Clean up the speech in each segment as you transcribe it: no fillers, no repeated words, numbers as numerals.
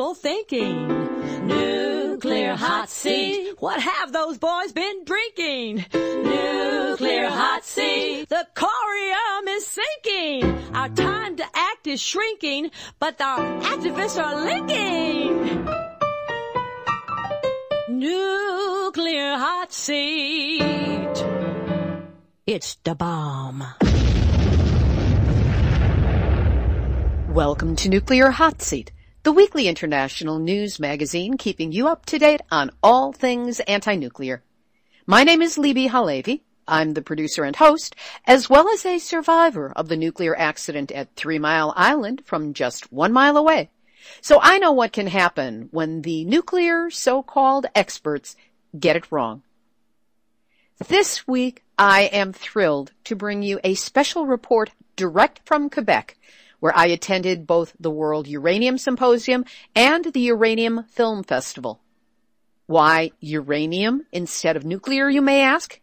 wishful thinking. Nuclear hot seat, what have those boys been drinking? Nuclear hot seat, the corium is sinking. Our time to act is shrinking, but our activists are linking. Nuclear hot seat, it's the bomb. Welcome to Nuclear Hot Seat, the weekly international news magazine keeping you up to date on all things anti-nuclear. My name is Libbe, HaLevy. I'm the producer and host, as well as a survivor of the nuclear accident at 3 Mile Island from just 1 mile away. So I know what can happen when the nuclear so-called experts get it wrong. This week, I am thrilled to bring you a special report direct from Quebec, where I attended both the World Uranium Symposium and the Uranium Film Festival. Why uranium instead of nuclear, you may ask?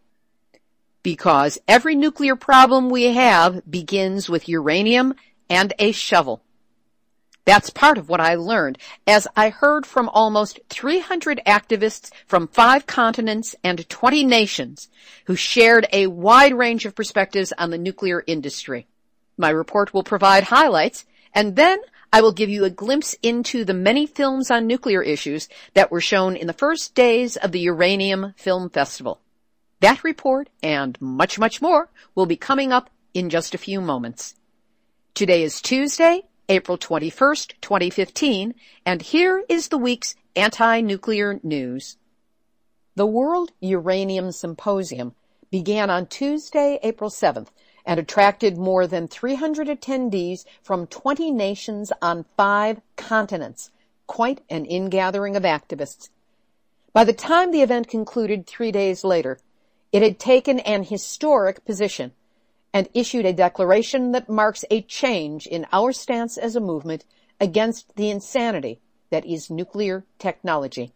Because every nuclear problem we have begins with uranium and a shovel. That's part of what I learned as I heard from almost 300 activists from 5 continents and 20 nations who shared a wide range of perspectives on the nuclear industry. My report will provide highlights, and then I will give you a glimpse into the many films on nuclear issues that were shown in the first days of the Uranium Film Festival. That report and much, much more will be coming up in just a few moments. Today is Tuesday, April 21st, 2015, and here is the week's anti-nuclear news. The World Uranium Symposium began on Tuesday, April 7th, and attracted more than 300 attendees from 20 nations on 5 continents. Quite an ingathering of activists. By the time the event concluded 3 days later, it had taken an historic position and issued a declaration that marks a change in our stance as a movement against the insanity that is nuclear technology.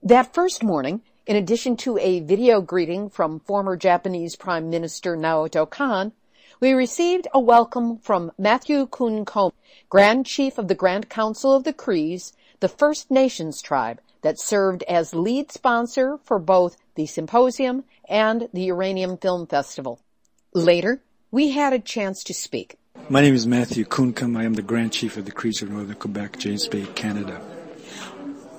That first morning, in addition to a video greeting from former Japanese Prime Minister Naoto Kan, we received a welcome from Matthew Kun-Kom, Grand Chief of the Grand Council of the Crees, the First Nations tribe that served as lead sponsor for both the Symposium and the Uranium Film Festival. Later, we had a chance to speak. My name is Matthew Kun-Kom. I am the Grand Chief of the Crees of Northern Quebec, James Bay, Canada.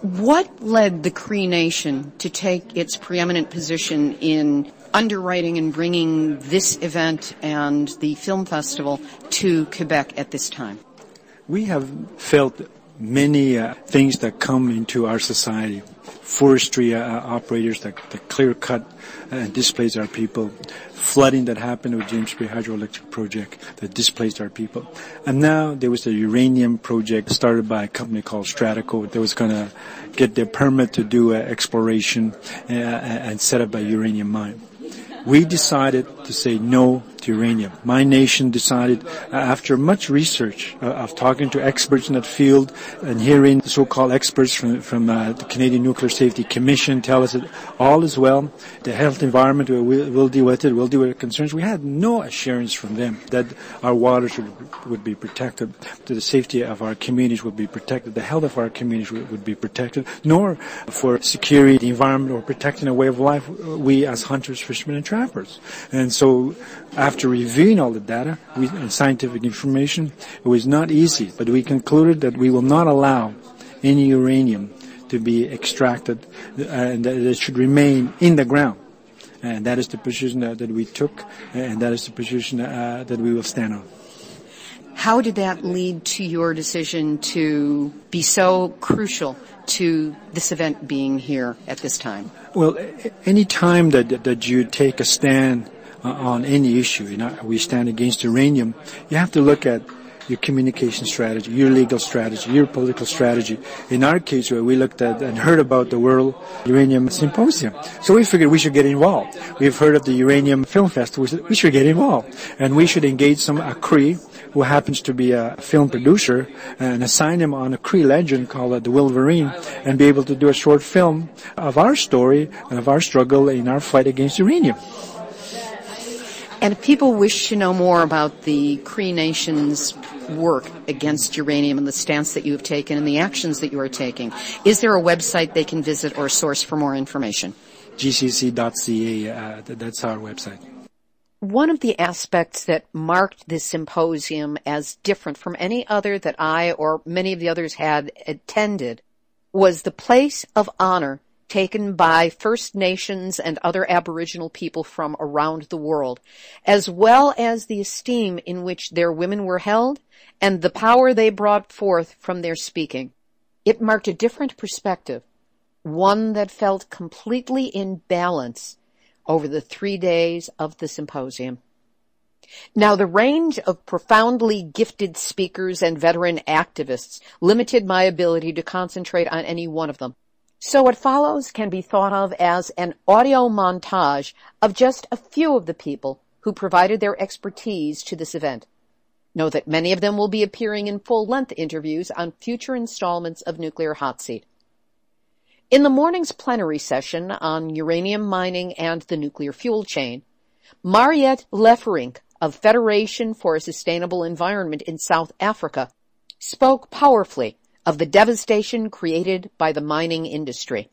What led the Cree Nation to take its preeminent position in underwriting and bringing this event and the film festival to Quebec at this time? We have felt many things that come into our society. Forestry operators that clear-cut and displaced our people. Flooding that happened with James Bay Hydroelectric Project that displaced our people. And now there was a uranium project started by a company called Stratico that was going to get their permit to do exploration and set up a uranium mine. We decided to say no to uranium. My nation decided, after much research of talking to experts in that field and hearing the so-called experts from the Canadian Nuclear Safety Commission tell us that all is well, the health environment will deal with it, we'll deal with the concerns. We had no assurance from them that our waters would be protected, that the safety of our communities would be protected, the health of our communities would be protected, nor for securing the environment or protecting a way of life, we as hunters, fishermen, and trappers. And so, after reviewing all the data and scientific information, it was not easy, but we concluded that we will not allow any uranium to be extracted and that it should remain in the ground. And that is the position that we took, and that is the position that we will stand on. How did that lead to your decision to be so crucial to this event being here at this time? Well, any time that you take a stand on any issue, we stand against uranium, you have to look at your communication strategy, your legal strategy, your political strategy. In our case, we looked at and heard about the World Uranium Symposium. So we figured we should get involved. We've heard of the Uranium Film Festival. We said we should get involved. And we should engage a Cree who happens to be a film producer and assign him on a Cree legend called the Wolverine and be able to do a short film of our story and of our struggle in our fight against uranium. And if people wish to know more about the Cree Nation's work against uranium and the stance that you have taken and the actions that you are taking, is there a website they can visit or a source for more information? gcc.ca, that's our website. One of the aspects that marked this symposium as different from any other that I or many of the others had attended was the place of honor taken by First Nations and other Aboriginal people from around the world, as well as the esteem in which their women were held and the power they brought forth from their speaking. It marked a different perspective, one that felt completely in balance over the 3 days of the symposium. Now, the range of profoundly gifted speakers and veteran activists limited my ability to concentrate on any one of them. So what follows can be thought of as an audio montage of just a few of the people who provided their expertise to this event. Know that many of them will be appearing in full-length interviews on future installments of Nuclear Hotseat. In the morning's plenary session on uranium mining and the nuclear fuel chain, Mariette Leferink of Federation for a Sustainable Environment in South Africa spoke powerfully of the devastation created by the mining industry.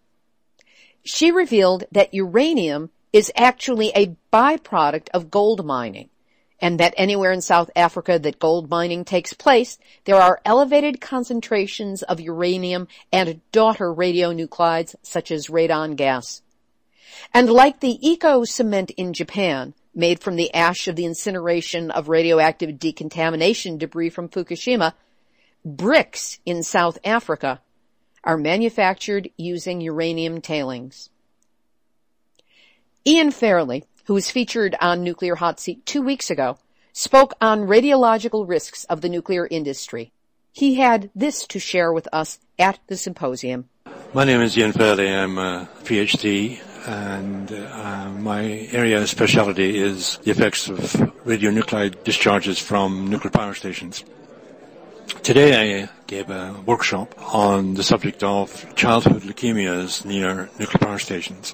She revealed that uranium is actually a byproduct of gold mining, and that anywhere in South Africa that gold mining takes place, there are elevated concentrations of uranium and daughter radionuclides such as radon gas. And like the eco-cement in Japan, made from the ash of the incineration of radioactive decontamination debris from Fukushima, bricks in South Africa are manufactured using uranium tailings. Ian Fairley, who was featured on Nuclear Hotseat 2 weeks ago, spoke on radiological risks of the nuclear industry. He had this to share with us at the symposium. My name is Ian Fairley. I'm a PhD, and my area of specialty is the effects of radionuclide discharges from nuclear power stations. Today I gave a workshop on the subject of childhood leukemias near nuclear power stations.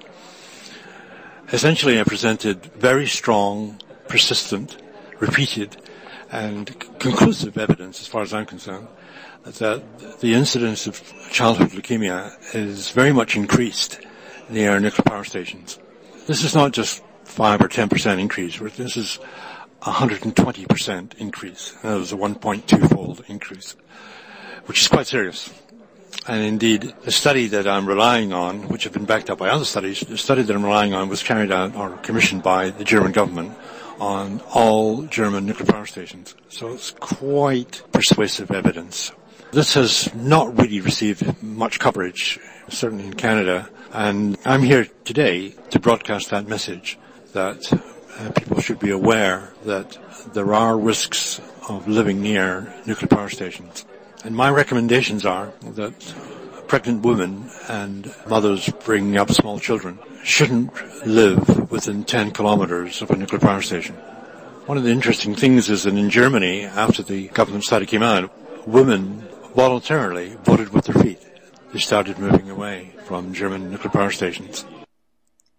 Essentially, I presented very strong, persistent, repeated, and conclusive evidence, as far as I'm concerned, that the incidence of childhood leukemia is very much increased near nuclear power stations. This is not just 5 or 10% increase. This is 120% increase. That was a 1.2-fold increase, which is quite serious. And indeed, the study that I'm relying on, which have been backed up by other studies, the study that I'm relying on was carried out or commissioned by the German government on all German nuclear power stations. So it's quite persuasive evidence. This has not really received much coverage, certainly in Canada, and I'm here today to broadcast that message that people should be aware that there are risks of living near nuclear power stations. And my recommendations are that pregnant women and mothers bringing up small children shouldn't live within 10 kilometers of a nuclear power station. One of the interesting things is that in Germany, after the government study came out, women voluntarily voted with their feet. They started moving away from German nuclear power stations.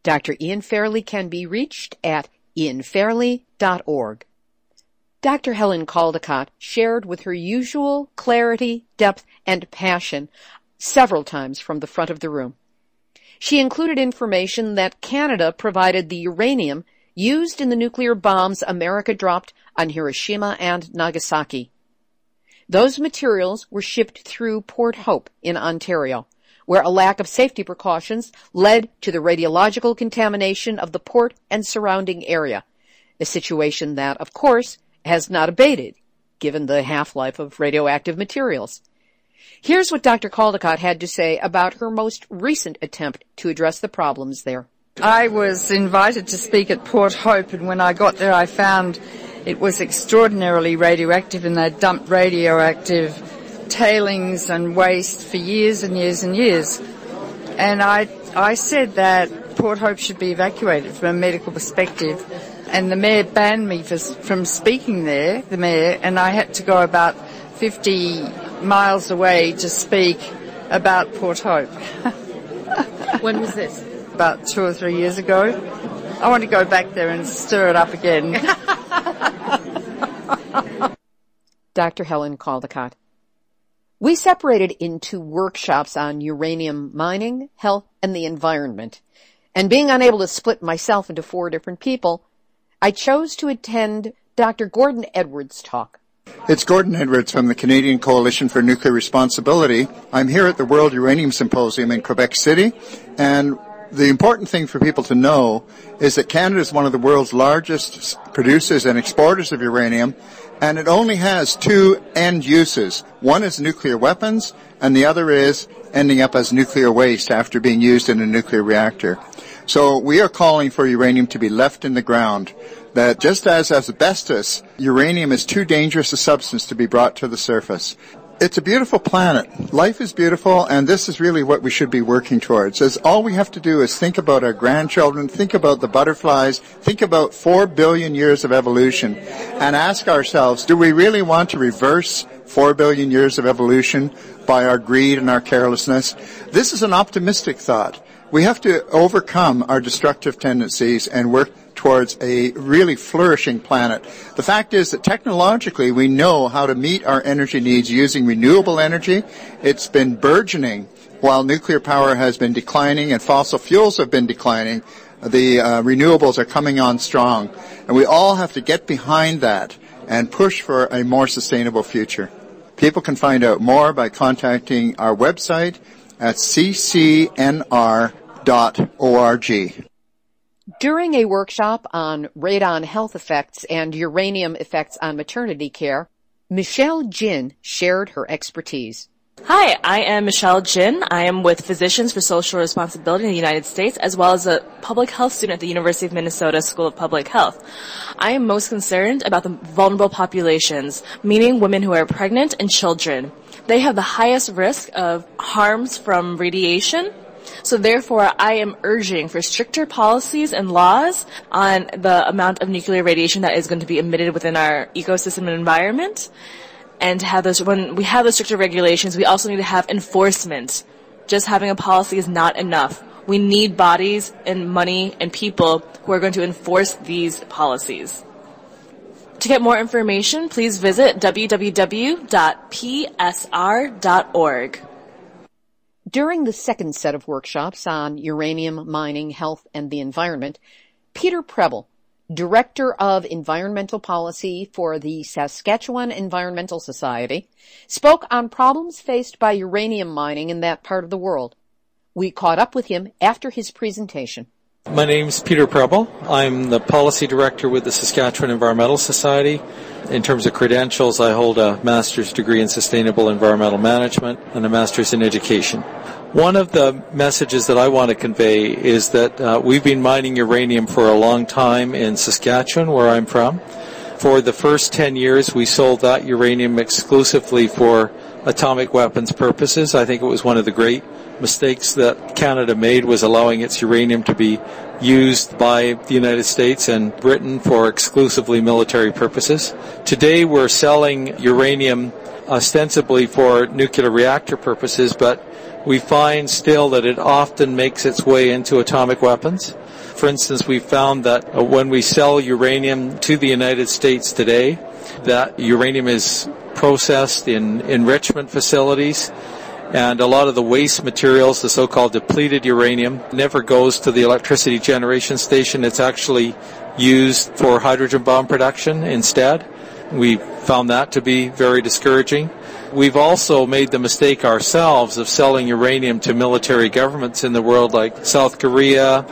Dr. Ian Fairley can be reached at ianfairley.org. Dr. Helen Caldecott shared with her usual clarity, depth, and passion several times from the front of the room. She included information that Canada provided the uranium used in the nuclear bombs America dropped on Hiroshima and Nagasaki. Those materials were shipped through Port Hope in Ontario, where a lack of safety precautions led to the radiological contamination of the port and surrounding area, a situation that, of course, has not abated, given the half-life of radioactive materials. Here's what Dr. Caldecott had to say about her most recent attempt to address the problems there. I was invited to speak at Port Hope, and when I got there I found it was extraordinarily radioactive, and they'd dumped radioactive tailings and waste for years and years and years. And I said that Port Hope should be evacuated from a medical perspective, and the mayor banned me from speaking there, the mayor, and I had to go about 50 miles away to speak about Port Hope. When was this? About 2 or 3 years ago. I want to go back there and stir it up again. Dr. Helen Caldecott. We separated into workshops on uranium mining, health, and the environment. And being unable to split myself into 4 different people, I chose to attend Dr. Gordon Edwards' talk. It's Gordon Edwards from the Canadian Coalition for Nuclear Responsibility. I'm here at the World Uranium Symposium in Quebec City, and the important thing for people to know is that Canada is one of the world's largest producers and exporters of uranium, and it only has 2 end uses. One is nuclear weapons, and the other is ending up as nuclear waste after being used in a nuclear reactor. So we are calling for uranium to be left in the ground, that just as asbestos, uranium is too dangerous a substance to be brought to the surface. It's a beautiful planet. Life is beautiful, and this is really what we should be working towards. As all we have to do is think about our grandchildren, think about the butterflies, think about 4 billion years of evolution, and ask ourselves, do we really want to reverse 4 billion years of evolution by our greed and our carelessness? This is an optimistic thought. We have to overcome our destructive tendencies and work towards a really flourishing planet. The fact is that technologically we know how to meet our energy needs using renewable energy. It's been burgeoning while nuclear power has been declining and fossil fuels have been declining. The renewables are coming on strong, and we all have to get behind that and push for a more sustainable future. People can find out more by contacting our website at ccnr.org. During a workshop on radon health effects and uranium effects on maternity care, Michelle Jin shared her expertise. Hi, I am Michelle Jin. I am with Physicians for Social Responsibility in the United States, as well as a public health student at the University of Minnesota School of Public Health. I am most concerned about the vulnerable populations, meaning women who are pregnant and children. They have the highest risk of harms from radiation. So therefore, I am urging for stricter policies and laws on the amount of nuclear radiation that is going to be emitted within our ecosystem and environment. And to have those, when we have those stricter regulations, we also need to have enforcement. Just having a policy is not enough. We need bodies and money and people who are going to enforce these policies. To get more information, please visit www.psr.org. During the second set of workshops on uranium mining, health, and the environment, Peter Preble, Director of Environmental Policy for the Saskatchewan Environmental Society, spoke on problems faced by uranium mining in that part of the world. We caught up with him after his presentation. My name's Peter Preble. I'm the Policy Director with the Saskatchewan Environmental Society. In terms of credentials, I hold a master's degree in Sustainable Environmental Management and a master's in Education. One of the messages that I want to convey is that we've been mining uranium for a long time in Saskatchewan, where I'm from. For the first 10 years, we sold that uranium exclusively for atomic weapons purposes. I think it was one of the great mistakes that Canada made, was allowing its uranium to be used by the United States and Britain for exclusively military purposes. Today we're selling uranium ostensibly for nuclear reactor purposes, but we find still that it often makes its way into atomic weapons. For instance, we found that when we sell uranium to the United States today, that uranium is processed in enrichment facilities, and a lot of the waste materials, the so-called depleted uranium, never goes to the electricity generation station. It's actually used for hydrogen bomb production instead. We found that to be very discouraging. We've also made the mistake ourselves of selling uranium to military governments in the world, like South Korea,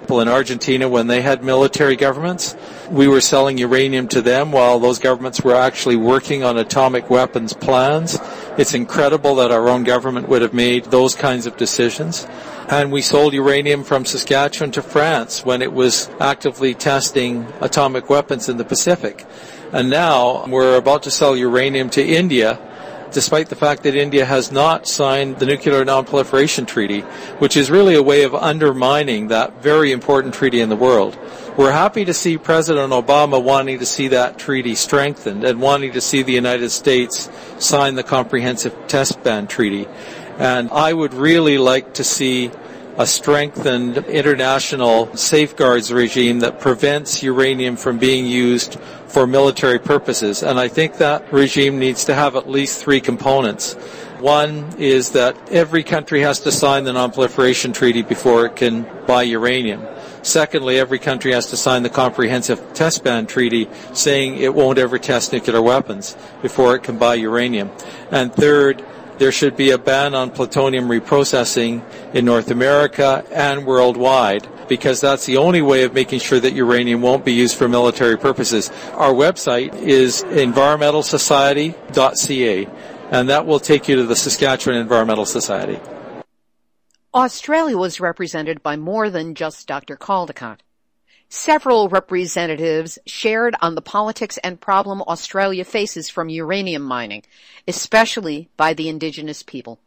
in Argentina, when they had military governments. We were selling uranium to them while those governments were actually working on atomic weapons plans. It's incredible that our own government would have made those kinds of decisions. And we sold uranium from Saskatchewan to France when it was actively testing atomic weapons in the Pacific. And now we're about to sell uranium to India, despite the fact that India has not signed the Nuclear Non-Proliferation Treaty, which is really a way of undermining that very important treaty in the world. We're happy to see President Obama wanting to see that treaty strengthened and wanting to see the United States sign the Comprehensive Test Ban Treaty. And I would really like to see a strengthened international safeguards regime that prevents uranium from being used for military purposes. And I think that regime needs to have at least three components. One is that every country has to sign the Non-Proliferation Treaty before it can buy uranium. Secondly, every country has to sign the Comprehensive Test Ban Treaty saying it won't ever test nuclear weapons before it can buy uranium. And third, there should be a ban on plutonium reprocessing in North America and worldwide, because that's the only way of making sure that uranium won't be used for military purposes. Our website is environmentalsociety.ca, and that will take you to the Saskatchewan Environmental Society. Australia was represented by more than just Dr. Caldecott. Several representatives shared on the politics and problem Australia faces from uranium mining, especially by the Indigenous people.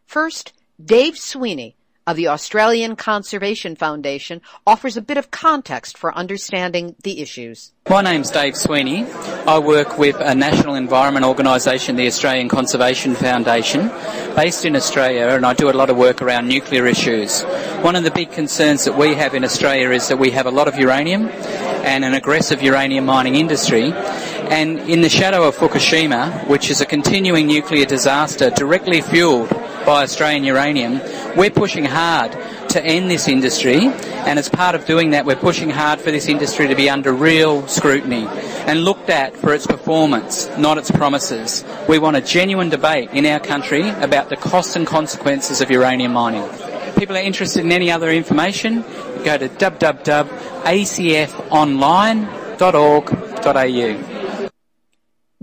First, Dave Sweeney of the Australian Conservation Foundation offers a bit of context for understanding the issues. My name's Dave Sweeney. I work with a national environment organisation, the Australian Conservation Foundation, based in Australia, and I do a lot of work around nuclear issues. One of the big concerns that we have in Australia is that we have a lot of uranium and an aggressive uranium mining industry. And in the shadow of Fukushima, which is a continuing nuclear disaster directly fuelled by Australian uranium, we're pushing hard to end this industry, and as part of doing that, we're pushing hard for this industry to be under real scrutiny and looked at for its performance, not its promises. We want a genuine debate in our country about the costs and consequences of uranium mining. If people are interested in any other information, go to www.acfonline.org.au.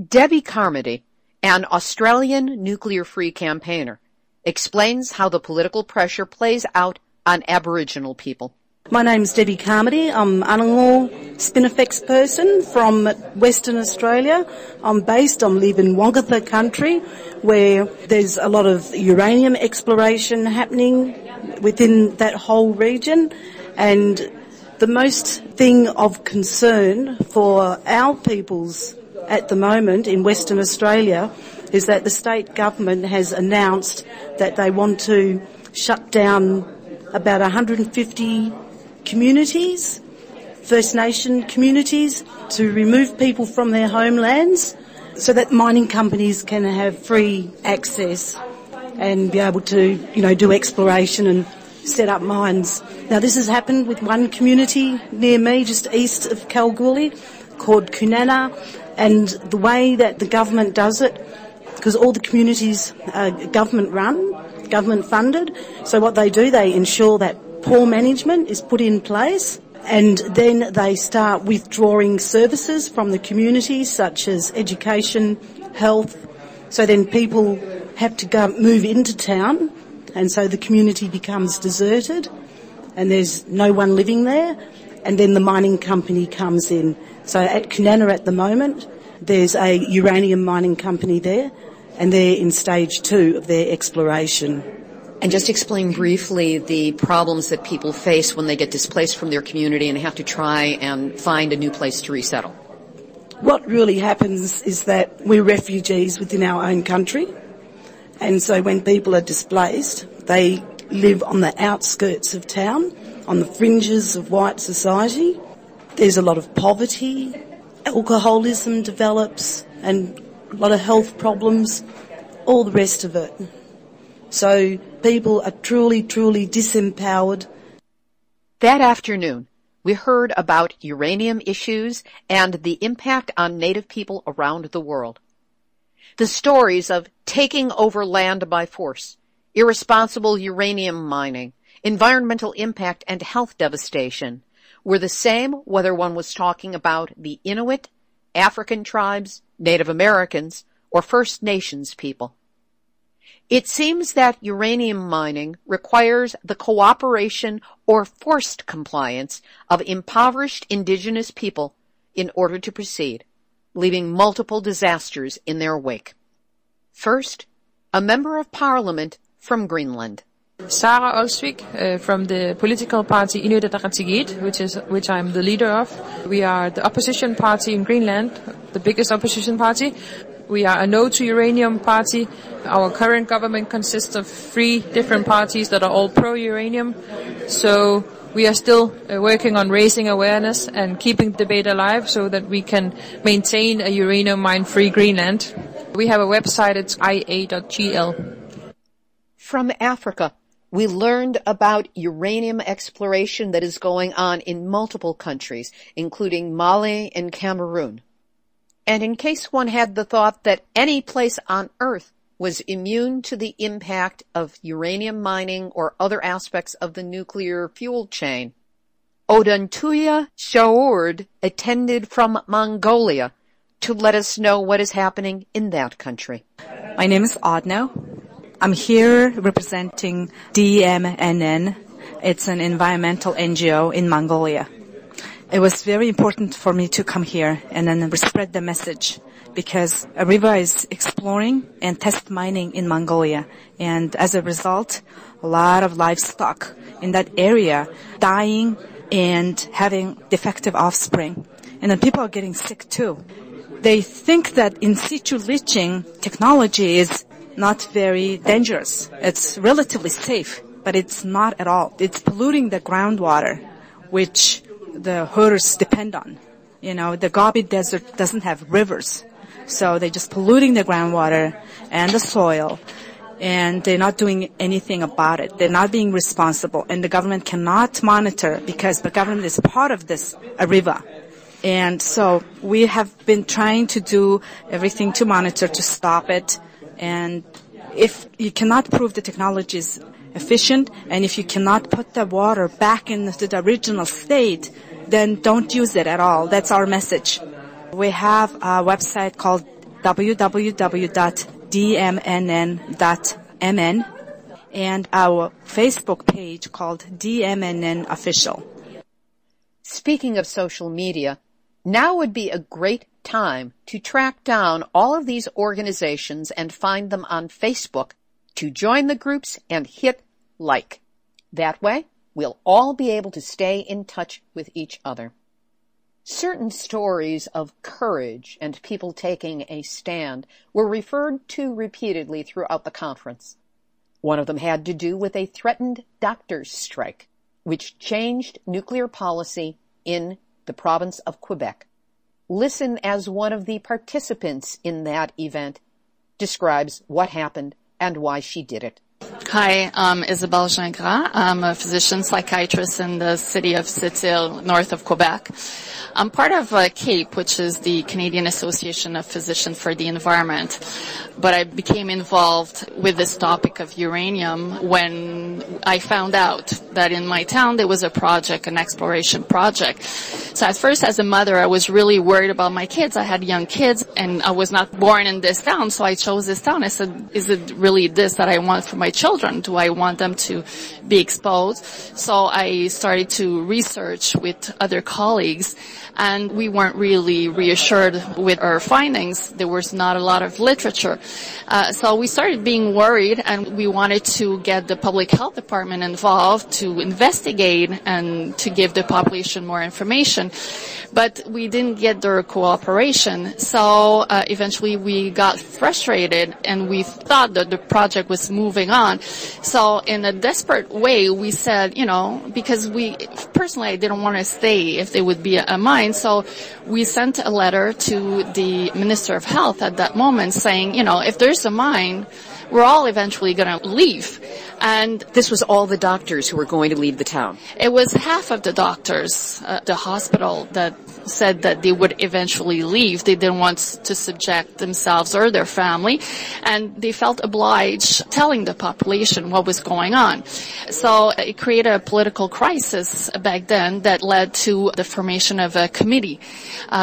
Debbie Carmody, an Australian nuclear-free campaigner, explains how the political pressure plays out on Aboriginal people. My name's Debbie Carmody. I'm an Anangal Spinifex person from Western Australia. I live in Wongatha country, where there's a lot of uranium exploration happening within that whole region. And the most thing of concern for our peoples at the moment in Western Australia is that the state government has announced that they want to shut down about 150 communities, First Nation communities, to remove people from their homelands so that mining companies can have free access and be able to, do exploration and set up mines. Now, this has happened with one community near me, just east of Kalgoorlie, called Kunana, and the way that the government does it, because all the communities are government-run, government-funded, so what they do, they ensure that poor management is put in place, and then they start withdrawing services from the communities, such as education, health, so then people have to move into town, and so the community becomes deserted, and there's no one living there, and then the mining company comes in. So at Kunana at the moment, there's a uranium mining company there, and they're in stage 2 of their exploration. And just explain briefly the problems that people face when they get displaced from their community and have to try and find a new place to resettle. What really happens is that we're refugees within our own country, and so when people are displaced, they live on the outskirts of town, on the fringes of white society. There's a lot of poverty, alcoholism develops, and a lot of health problems, all the rest of it. So people are truly, truly disempowered. That afternoon, we heard about uranium issues and the impact on Native people around the world. The stories of taking over land by force, irresponsible uranium mining, environmental impact, and health devastation were the same whether one was talking about the Inuit, African tribes, Native Americans, or First Nations people. It seems that uranium mining requires the cooperation or forced compliance of impoverished Indigenous people in order to proceed, leaving multiple disasters in their wake. First, a member of parliament from Greenland. Sarah Olsvik from the political party Inuit Ataqatigiit, which I'm the leader of. We are the opposition party in Greenland, the biggest opposition party. We are a no to uranium party. Our current government consists of 3 different parties that are all pro-uranium. So we are still working on raising awareness and keeping the debate alive so that we can maintain a uranium mine-free Greenland. We have a website, it's ia.gl. From Africa, we learned about uranium exploration that is going on in multiple countries, including Mali and Cameroon. And in case one had the thought that any place on Earth was immune to the impact of uranium mining or other aspects of the nuclear fuel chain, Oduntuya Shaourd attended from Mongolia to let us know what is happening in that country. My name is Odno. I'm here representing DMNN. It's an environmental NGO in Mongolia. It was very important for me to come here and then spread the message because HaLevy is exploring and test mining in Mongolia. And as a result, a lot of livestock in that area dying and having defective offspring. And then people are getting sick too. They think that in situ leaching technology is not very dangerous. It's relatively safe, but it's not at all. It's polluting the groundwater, which the herders depend on. You know, the Gobi Desert doesn't have rivers, so they're just polluting the groundwater and the soil, and they're not doing anything about it. They're not being responsible, and the government cannot monitor because the government is part of this HaLevy. And so we have been trying to do everything to monitor, to stop it. And if you cannot prove the technology is efficient, and if you cannot put the water back into the original state, then don't use it at all. That's our message. We have a website called www.dmnn.mn and our Facebook page called DMNN Official. Speaking of social media, now would be a great time to track down all of these organizations and find them on Facebook, to join the groups and hit like. That way, we'll all be able to stay in touch with each other. Certain stories of courage and people taking a stand were referred to repeatedly throughout the conference. One of them had to do with a threatened doctors' strike, which changed nuclear policy in the province of Quebec. Listen as one of the participants in that event describes what happened and why she did it. Hi, I'm Isabelle Gingras. I'm a physician psychiatrist in the city of Sept-Îles, north of Quebec. I'm part of CAPE, which is the Canadian Association of Physicians for the Environment. But I became involved with this topic of uranium when I found out that in my town there was a project, an exploration project. So at first, as a mother, I was really worried about my kids. I had young kids, and I was not born in this town, so I chose this town. I said, is it really this that I want for my children? Do I want them to be exposed? So I started to research with other colleagues, and we weren't really reassured with our findings. There was not a lot of literature. So we started being worried, and we wanted to get the public health department involved to investigate and to give the population more information. But we didn't get their cooperation. So eventually we got frustrated, and we thought that the project was moving on. So in a desperate way, we said, because personally, I didn't want to stay if there would be a mine. So we sent a letter to the Minister of Health at that moment saying, if there's a mine, we're all eventually going to leave. And this was all the doctors who were going to leave the town. It was half of the doctors, the hospital, that said that they would eventually leave. They didn't want to subject themselves or their family, and they felt obliged telling the population what was going on. So it created a political crisis back then that led to the formation of a committee,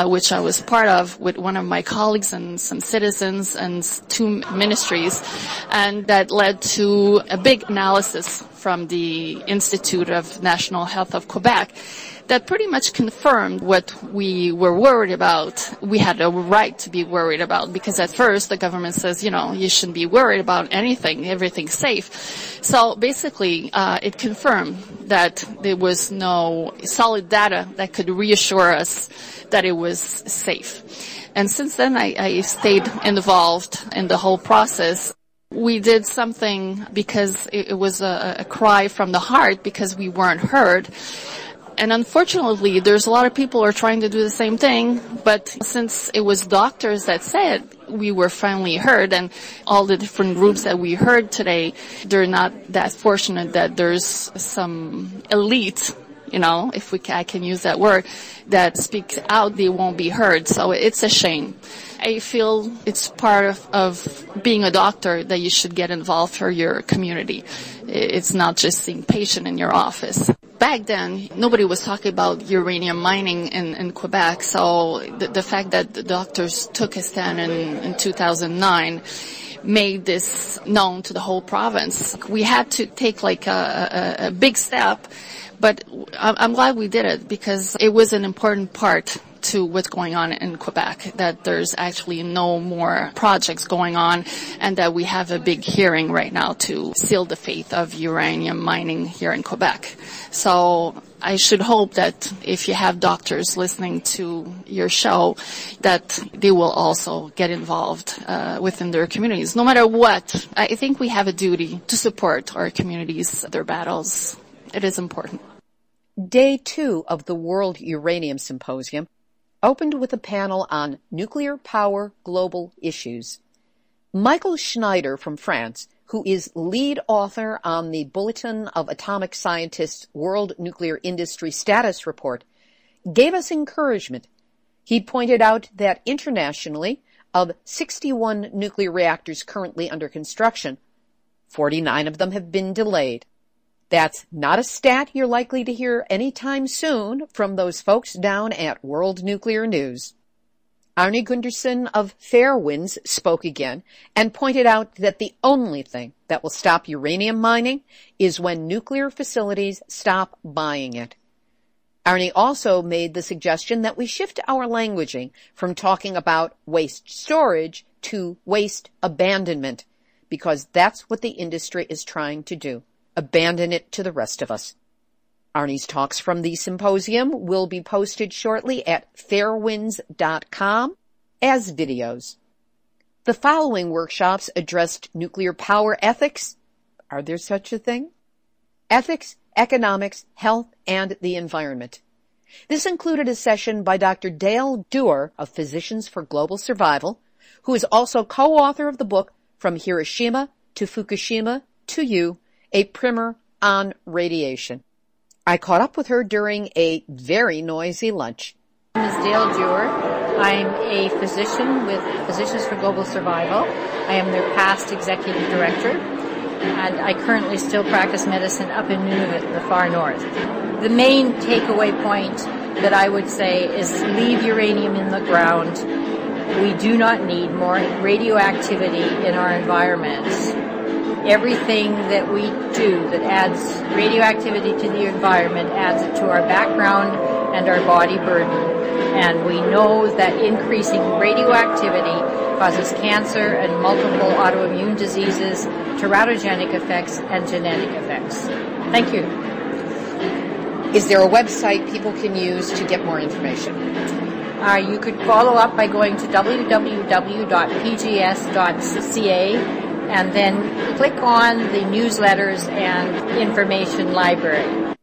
which I was part of with one of my colleagues and some citizens and 2 ministries, and that led to a big analysis from the Institute of National Health of Quebec that pretty much confirmed what we were worried about. We had a right to be worried about, because at first the government says, you shouldn't be worried about anything, everything's safe. So basically, it confirmed that there was no solid data that could reassure us that it was safe. And since then, I stayed involved in the whole process. We did something because it was a cry from the heart because we weren't heard. And unfortunately, there's a lot of people who are trying to do the same thing, but since it was doctors that said, we were finally heard, and all the different groups that we heard today, they're not that fortunate that there's some elite, if I can use that word, that speaks out, they won't be heard. So it's a shame. I feel it's part of being a doctor that you should get involved for your community. It's not just seeing patient in your office. Back then, nobody was talking about uranium mining in Quebec, so the fact that the doctors took a stand in 2009 made this known to the whole province. We had to take like a big step, but I'm glad we did it because it was an important part to what's going on in Quebec, that there's actually no more projects going on and that we have a big hearing right now to seal the fate of uranium mining here in Quebec. So I should hope that if you have doctors listening to your show, that they will also get involved within their communities. No matter what, I think we have a duty to support our communities, their battles. It is important. Day 2 of the World Uranium Symposium opened with a panel on nuclear power global issues. Michael Schneider from France, who is lead author on the Bulletin of Atomic Scientists' World Nuclear Industry Status Report, gave us encouragement. He pointed out that internationally, of 61 nuclear reactors currently under construction, 49 of them have been delayed. That's not a stat you're likely to hear anytime soon from those folks down at World Nuclear News. Arnie Gunderson of Fairwinds spoke again and pointed out that the only thing that will stop uranium mining is when nuclear facilities stop buying it. Arnie also made the suggestion that we shift our languaging from talking about waste storage to waste abandonment, because that's what the industry is trying to do. Abandon it to the rest of us. Arnie's talks from the symposium will be posted shortly at fairwinds.com as videos. The following workshops addressed nuclear power ethics. Are there such a thing? Ethics, economics, health, and the environment. This included a session by Dr. Dale Dewar of Physicians for Global Survival, who is also co-author of the book From Hiroshima to Fukushima to You, a primer on radiation. I caught up with her during a very noisy lunch. My name is Dale Dewar. I'm a physician with Physicians for Global Survival. I am their past executive director, and I currently still practice medicine up in Nunavut in the far north. The main takeaway point that I would say is leave uranium in the ground. We do not need more radioactivity in our environment. Everything that we do that adds radioactivity to the environment adds it to our background and our body burden. And we know that increasing radioactivity causes cancer and multiple autoimmune diseases, teratogenic effects, and genetic effects. Thank you. Is there a website people can use to get more information? You could follow up by going to www.pgs.ca and then click on the newsletters and information library.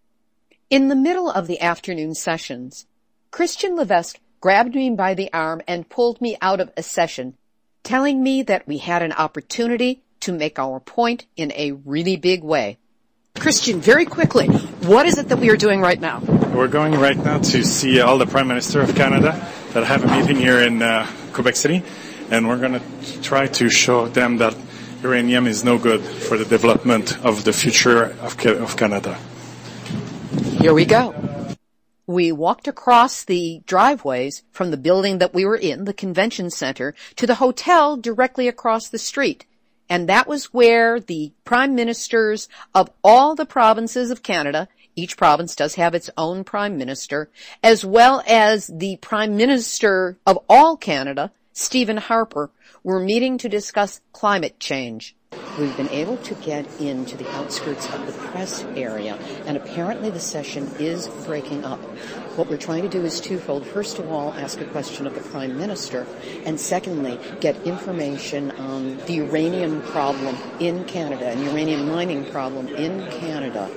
In the middle of the afternoon sessions, Christian Levesque grabbed me by the arm and pulled me out of a session, telling me that we had an opportunity to make our point in a really big way. Christian, very quickly, what is it that we are doing right now? We're going right now to see all the Prime Minister of Canada that have a meeting here in Quebec City, and we're going to try to show them that uranium is no good for the development of the future of Canada. Here we go. We walked across the driveways from the building that we were in, the convention center, to the hotel directly across the street. And that was where the prime ministers of all the provinces of Canada, each province does have its own prime minister, as well as the prime minister of all Canada, Stephen Harper, were meeting to discuss climate change. we've been able to get into the outskirts of the press area, and apparently the session is breaking up. What we're trying to do is twofold. First of all, ask a question of the Prime Minister, and secondly, get information on the uranium problem in Canada and uranium mining problem in Canada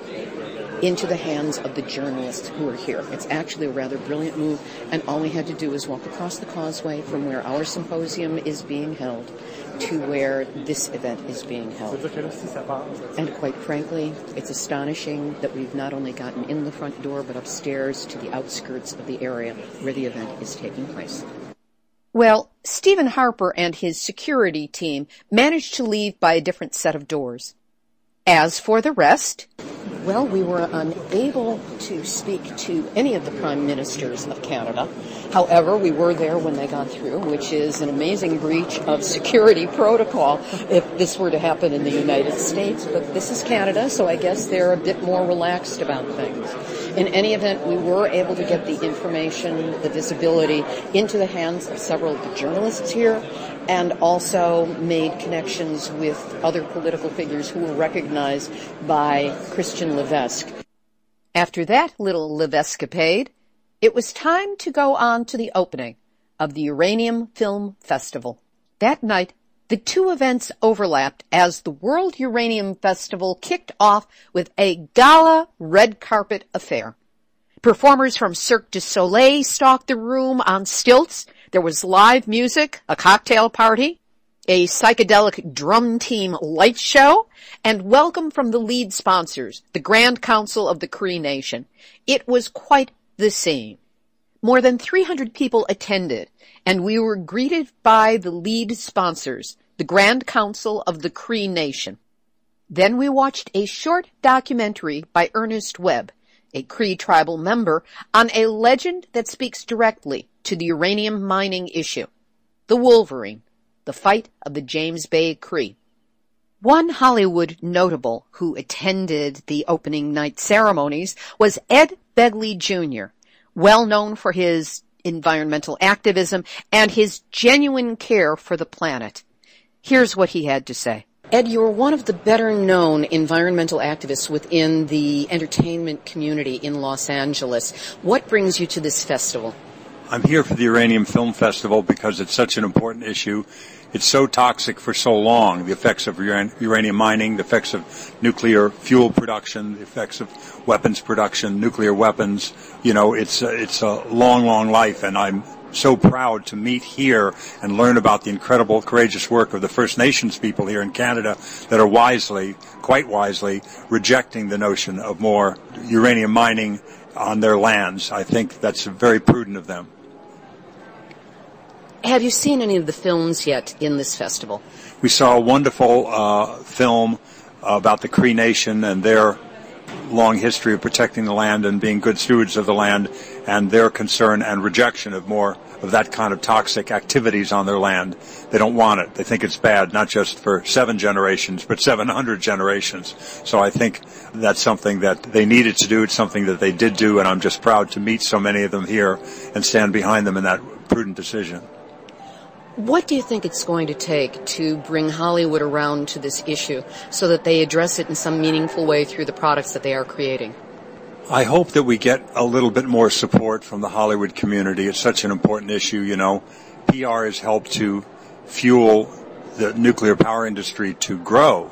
into the hands of the journalists who are here. It's actually a rather brilliant move, and all we had to do is walk across the causeway from where our symposium is being held to where this event is being held. And quite frankly, it's astonishing that we've not only gotten in the front door, but upstairs to the outskirts of the area where the event is taking place. Well, Stephen Harper and his security team managed to leave by a different set of doors. As for the rest, well, we were unable to speak to any of the prime ministers of Canada. However, we were there when they got through, which is an amazing breach of security protocol if this were to happen in the United States. But this is Canada, so I guess they're a bit more relaxed about things. In any event, we were able to get the information, the visibility into the hands of several of the journalists here, and also made connections with other political figures who were recognized by Christian Levesque. After that little Levescapade, it was time to go on to the opening of the Uranium Film Festival. That night, the two events overlapped as the World Uranium Festival kicked off with a gala red carpet affair. Performers from Cirque du Soleil stalked the room on stilts. There was live music, a cocktail party, a psychedelic drum team light show, and welcome from the lead sponsors, the Grand Council of the Cree Nation. It was quite the scene. More than 300 people attended, and we were greeted by the lead sponsors, the Grand Council of the Cree Nation. Then we watched a short documentary by Ernest Webb, a Cree tribal member, on a legend that speaks directly to the uranium mining issue, the Wolverine, the fight of the James Bay Cree. One Hollywood notable who attended the opening night ceremonies was Ed Begley Jr., well known for his environmental activism and his genuine care for the planet. Here's what he had to say. Ed, you're one of the better-known environmental activists within the entertainment community in Los Angeles. What brings you to this festival? I'm here for the Uranium Film Festival because it's such an important issue. It's so toxic for so long, the effects of uranium mining, the effects of nuclear fuel production, the effects of weapons production, nuclear weapons. You know, it's a long, long life, and I'm so proud to meet here and learn about the incredible, courageous work of the First Nations people here in Canada that are wisely, quite wisely, rejecting the notion of more uranium mining on their lands. I think that's very prudent of them. Have you seen any of the films yet in this festival? We saw a wonderful film about the Cree Nation and their long history of protecting the land and being good stewards of the land, and their concern and rejection of more of that kind of toxic activities on their land. They don't want it. They think it's bad, not just for 7 generations, but 700 generations. So I think that's something that they needed to do. It's something that they did do, and I'm just proud to meet so many of them here and stand behind them in that prudent decision. What do you think it's going to take to bring Hollywood around to this issue so that they address it in some meaningful way through the products that they are creating? I hope that we get a little bit more support from the Hollywood community. It's such an important issue, you know. PR has helped to fuel the nuclear power industry to grow.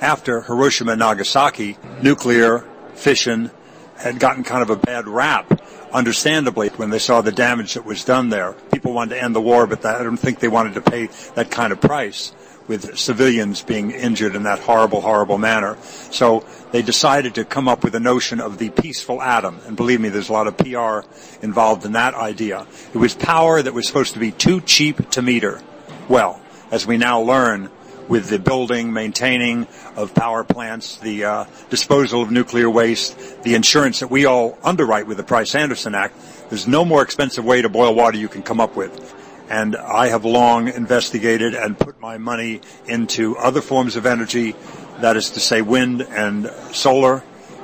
After Hiroshima and Nagasaki, nuclear fission had gotten kind of a bad rap. Understandably, when they saw the damage that was done there, people wanted to end the war, but I don't think they wanted to pay that kind of price with civilians being injured in that horrible, horrible manner. So they decided to come up with a notion of the peaceful atom. And believe me, there's a lot of PR involved in that idea. It was power that was supposed to be too cheap to meter. Well, as we now learn, with the building, maintaining of power plants, the disposal of nuclear waste, the insurance that we all underwrite with the Price-Anderson Act, there's no more expensive way to boil water you can come up with. And I have long investigated and put my money into other forms of energy, that is to say wind and solar.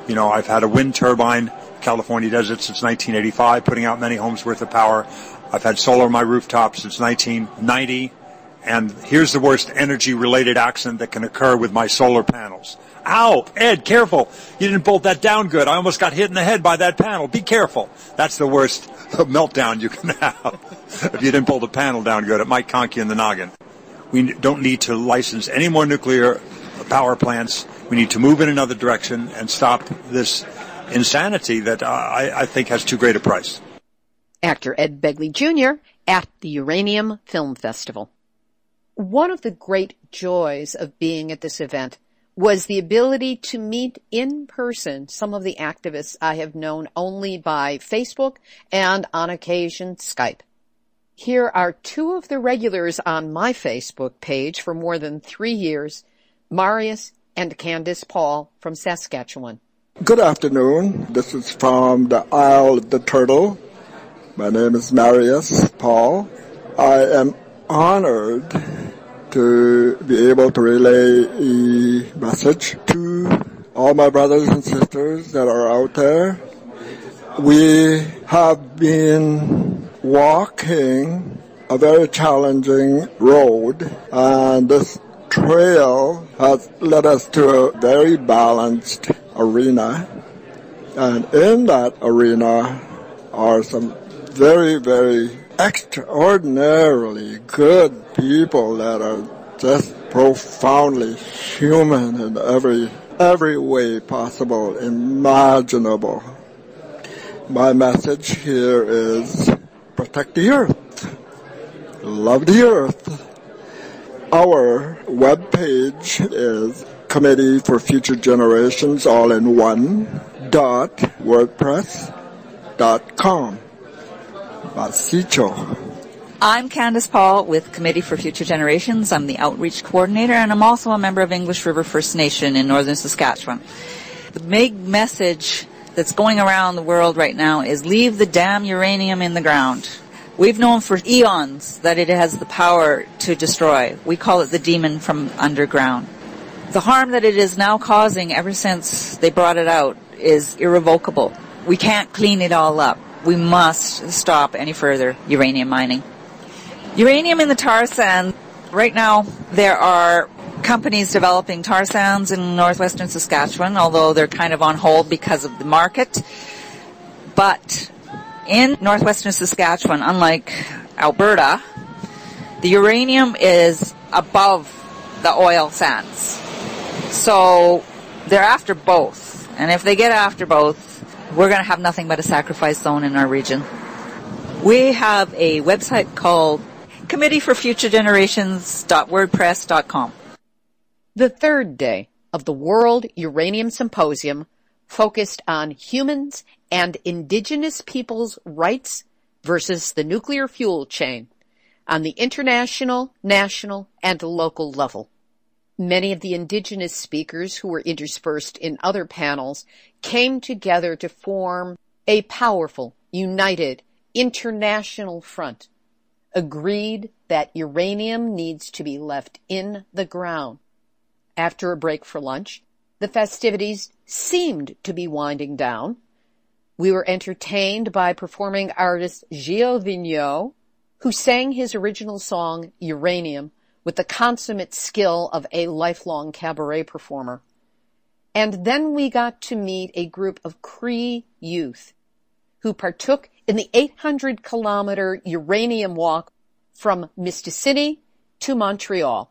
You know, I've had a wind turbine, California desert, since 1985, putting out many homes worth of power. I've had solar on my rooftop since 1990. And here's the worst energy-related accident that can occur with my solar panels. Ow! Ed, careful! You didn't bolt that down good. I almost got hit in the head by that panel. Be careful. That's the worst meltdown you can have. If you didn't bolt the panel down good, it might conk you in the noggin. We don't need to license any more nuclear power plants. We need to move in another direction and stop this insanity that I think has too great a price. Actor Ed Begley Jr. at the Uranium Film Festival. One of the great joys of being at this event was the ability to meet in person some of the activists I have known only by Facebook and on occasion Skype. Here are two of the regulars on my Facebook page for more than 3 years, Marius and Candace Paul from Saskatchewan. Good afternoon. This is from the Isle of the Turtle. My name is Marius Paul. I am honored to be able to relay a message to all my brothers and sisters that are out there. We have been walking a very challenging road, and this trail has led us to a very balanced arena. And in that arena are some very, very extraordinarily good people that are just profoundly human in every way possible, imaginable. My message here is protect the earth. Love the earth. Our webpage is Committee for Future Generations, all in one, .wordpress.com. Basicho. I'm Candace Paul with Committee for Future Generations. I'm the Outreach Coordinator, and I'm also a member of English River First Nation in northern Saskatchewan. The big message that's going around the world right now is leave the damn uranium in the ground. We've known for eons that it has the power to destroy. We call it the demon from underground. The harm that it is now causing ever since they brought it out is irrevocable. We can't clean it all up. We must stop any further uranium mining. Uranium in the tar sand. Right now, there are companies developing tar sands in northwestern Saskatchewan, although they're kind of on hold because of the market. But in northwestern Saskatchewan, unlike Alberta, the uranium is above the oil sands. So they're after both. And if they get after both, we're going to have nothing but a sacrifice zone in our region. We have a website called committeeforfuturegenerations.wordpress.com. The third day of the World Uranium Symposium focused on humans and indigenous peoples' rights versus the nuclear fuel chain on the international, national, and local level. Many of the indigenous speakers who were interspersed in other panels came together to form a powerful, united, international front, agreed that uranium needs to be left in the ground. After a break for lunch, the festivities seemed to be winding down. We were entertained by performing artist Gilles Vigneault, who sang his original song, Uranium, with the consummate skill of a lifelong cabaret performer. And then we got to meet a group of Cree youth who partook in the 800-kilometer uranium walk from Mistassini to Montreal.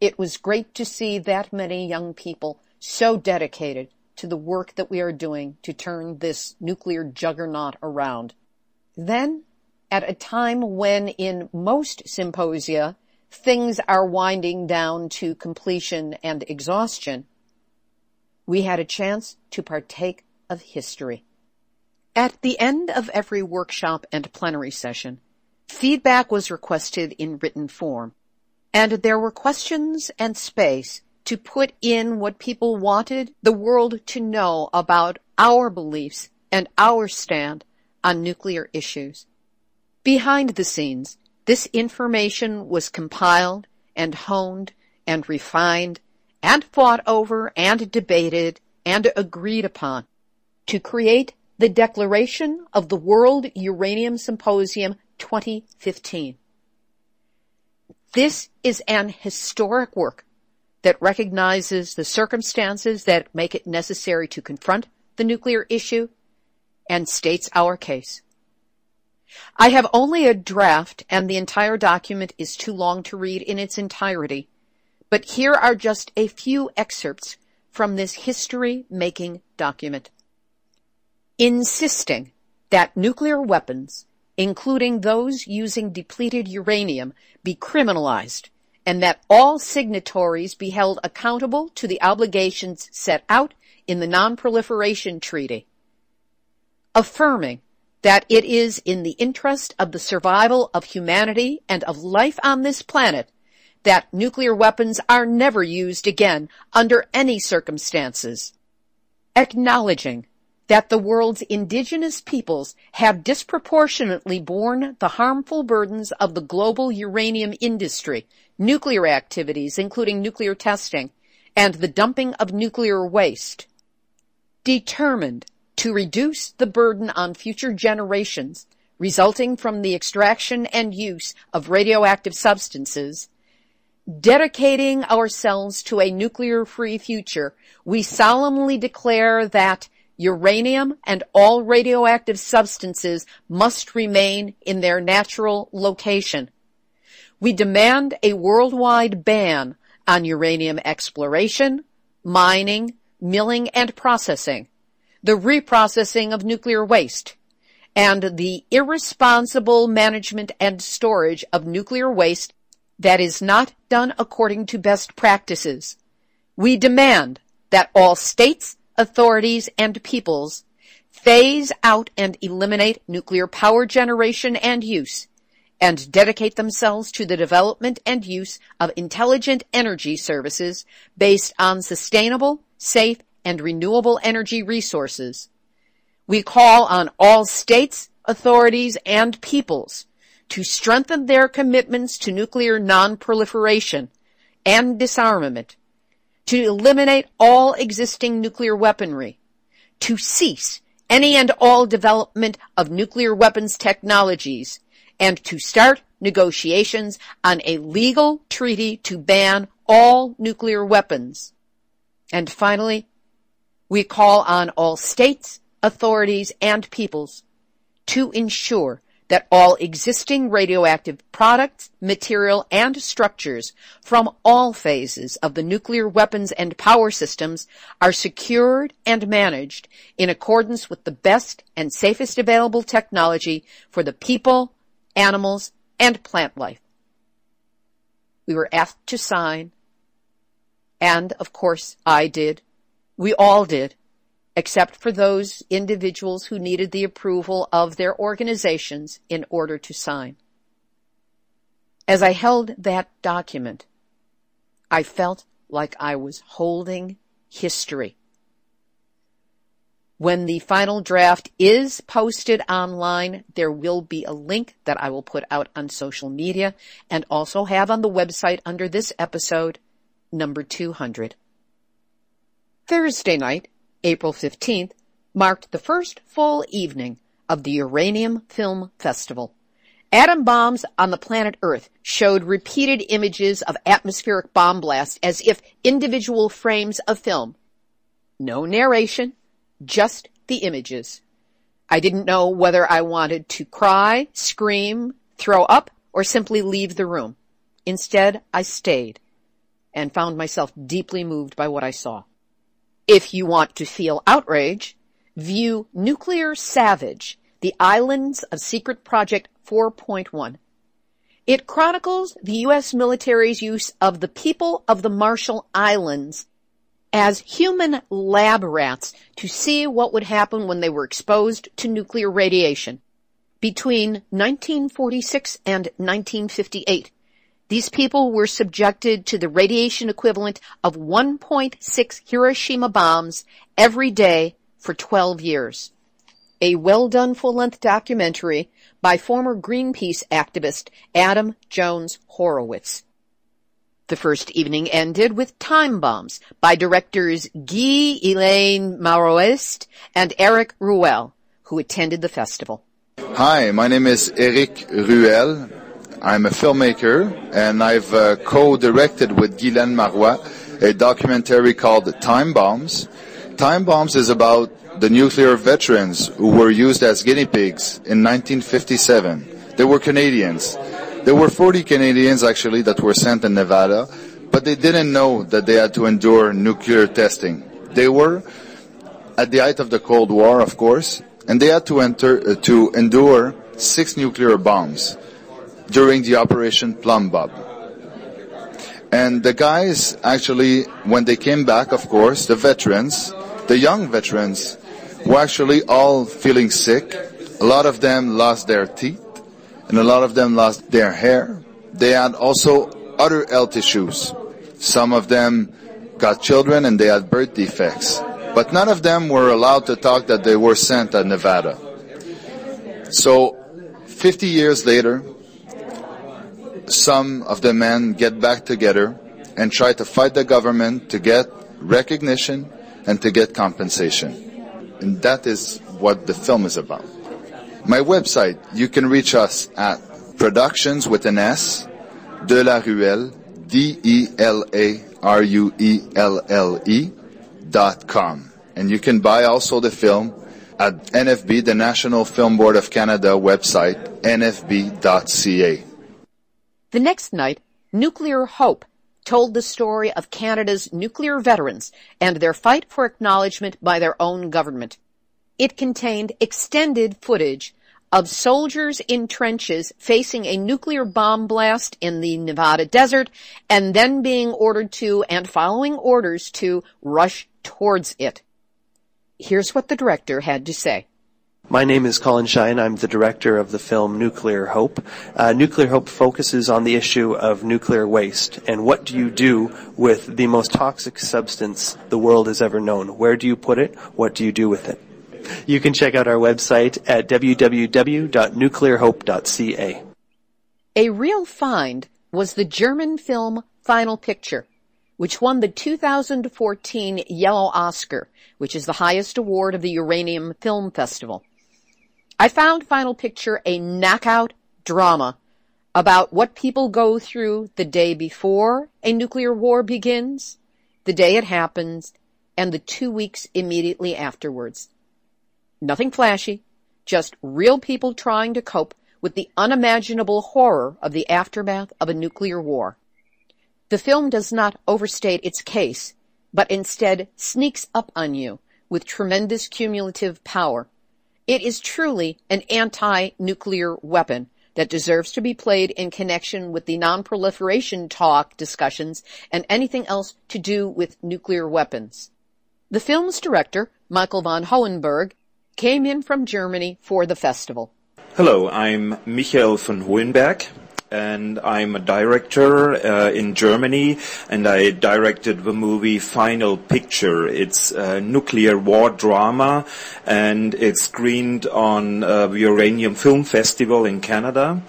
It was great to see that many young people so dedicated to the work that we are doing to turn this nuclear juggernaut around. Then, at a time when in most symposia things are winding down to completion and exhaustion, we had a chance to partake of history. At the end of every workshop and plenary session, feedback was requested in written form, and there were questions and space to put in what people wanted the world to know about our beliefs and our stand on nuclear issues. Behind the scenes, this information was compiled and honed and refined and fought over and debated and agreed upon to create the Declaration of the World Uranium Symposium 2015. This is an historic work that recognizes the circumstances that make it necessary to confront the nuclear issue and states our case. I have only a draft, and the entire document is too long to read in its entirety, but here are just a few excerpts from this history-making document. Insisting that nuclear weapons, including those using depleted uranium, be criminalized, and that all signatories be held accountable to the obligations set out in the Non-Proliferation Treaty. Affirming that it is in the interest of the survival of humanity and of life on this planet that nuclear weapons are never used again under any circumstances. Acknowledging that the world's indigenous peoples have disproportionately borne the harmful burdens of the global uranium industry, nuclear activities, including nuclear testing, and the dumping of nuclear waste. Determined to reduce the burden on future generations resulting from the extraction and use of radioactive substances, dedicating ourselves to a nuclear-free future, we solemnly declare that uranium and all radioactive substances must remain in their natural location. We demand a worldwide ban on uranium exploration, mining, milling, and processing, the reprocessing of nuclear waste, and the irresponsible management and storage of nuclear waste that is not done according to best practices. We demand that all states, authorities, and peoples phase out and eliminate nuclear power generation and use, and dedicate themselves to the development and use of intelligent energy services based on sustainable, safe, and renewable energy resources. We call on all states, authorities, and peoples to strengthen their commitments to nuclear non-proliferation and disarmament, to eliminate all existing nuclear weaponry, to cease any and all development of nuclear weapons technologies, and to start negotiations on a legal treaty to ban all nuclear weapons. And finally, we call on all states, authorities, and peoples to ensure that all existing radioactive products, material, and structures from all phases of the nuclear weapons and power systems are secured and managed in accordance with the best and safest available technology for the people, animals, and plant life. We were asked to sign, and of course I did. We all did, except for those individuals who needed the approval of their organizations in order to sign. As I held that document, I felt like I was holding history. When the final draft is posted online, there will be a link that I will put out on social media and also have on the website under this episode, number 200. Thursday night, April 15th, marked the first full evening of the Uranium Film Festival. Atom bombs on the planet Earth showed repeated images of atmospheric bomb blasts as if individual frames of film. No narration, just the images. I didn't know whether I wanted to cry, scream, throw up, or simply leave the room. Instead, I stayed and found myself deeply moved by what I saw. If you want to feel outrage, view Nuclear Savage, The Islands of Secret Project 4.1. It chronicles the U.S. military's use of the people of the Marshall Islands as human lab rats to see what would happen when they were exposed to nuclear radiation. Between 1946 and 1958, these people were subjected to the radiation equivalent of 1.6 Hiroshima bombs every day for 12 years. A well-done full-length documentary by former Greenpeace activist Adam Jones Horowitz. The first evening ended with Time Bombs by directors Guy-Elaine Maroest and Eric Ruel, who attended the festival. Hi, my name is Eric Ruel. I'm a filmmaker, and I've co-directed with Guylaine Marois a documentary called Time Bombs. Time Bombs is about the nuclear veterans who were used as guinea pigs in 1957. They were Canadians. There were 40 Canadians, actually, that were sent in Nevada, but they didn't know that they had to endure nuclear testing. They were at the height of the Cold War, of course, and they had to endure 6 nuclear bombs during the Operation Plum Bob. And the guys, actually, when they came back, of course, the veterans, the young veterans, were actually all feeling sick. A lot of them lost their teeth, and a lot of them lost their hair. They had also other health issues. Some of them got children and they had birth defects. But none of them were allowed to talk that they were sent to Nevada. So 50 years later, some of the men get back together and try to fight the government to get recognition and to get compensation. And that is what the film is about. My website, you can reach us at Productions with an S, de la Ruelle, DELARUELLE.com. And you can buy also the film at NFB, the National Film Board of Canada website, nfb.ca. The next night, Nuclear Hope told the story of Canada's nuclear veterans and their fight for acknowledgement by their own government. It contained extended footage of soldiers in trenches facing a nuclear bomb blast in the Nevada desert and then being ordered to, and following orders to, rush towards it. Here's what the director had to say. My name is Colin Shine. I'm the director of the film Nuclear Hope. Nuclear Hope focuses on the issue of nuclear waste and what do you do with the most toxic substance the world has ever known. Where do you put it? What do you do with it? You can check out our website at www.nuclearhope.ca. A real find was the German film Final Picture, which won the 2014 Yellow Oscar, which is the highest award of the Uranium Film Festival. I found Final Picture a knockout drama about what people go through the day before a nuclear war begins, the day it happens, and the 2 weeks immediately afterwards. Nothing flashy, just real people trying to cope with the unimaginable horror of the aftermath of a nuclear war. The film does not overstate its case, but instead sneaks up on you with tremendous cumulative power. It is truly an anti-nuclear weapon that deserves to be played in connection with the non-proliferation talk discussions and anything else to do with nuclear weapons. The film's director, Michael von Hohenberg, came in from Germany for the festival. Hello, I'm Michael von Hohenberg, and I'm a director in Germany, and I directed the movie Final Picture. It's a nuclear war drama, and it's screened on the Uranium Film Festival in Canada.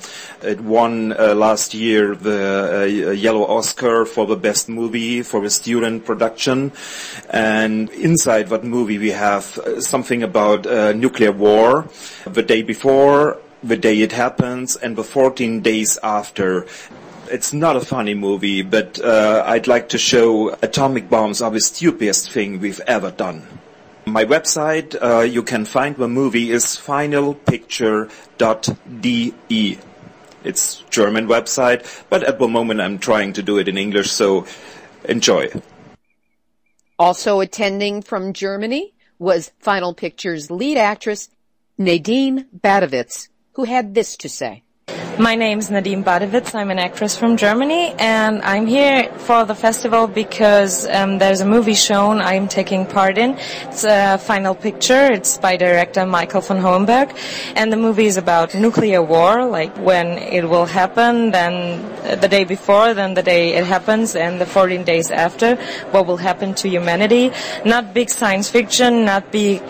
It won last year the Yellow Oscar for the best movie for the student production. And inside that movie we have something about nuclear war, the day before, the day it happens, and the 14 days after. It's not a funny movie, but I'd like to show atomic bombs are the stupidest thing we've ever done. My website, you can find the movie, is finalpicture.de. It's German website, but at the moment I'm trying to do it in English, so enjoy. Also attending from Germany was Final Picture's lead actress, Nadine Badovitz, who had this to say. My name is Nadine Badovitz. I'm an actress from Germany, and I'm here for the festival because there's a movie shown I'm taking part in. It's a Final Picture. It's by director Michael von Hohenberg, and the movie is about nuclear war, like when it will happen, then the day before, then the day it happens, and the 14 days after, what will happen to humanity. Not big science fiction, not big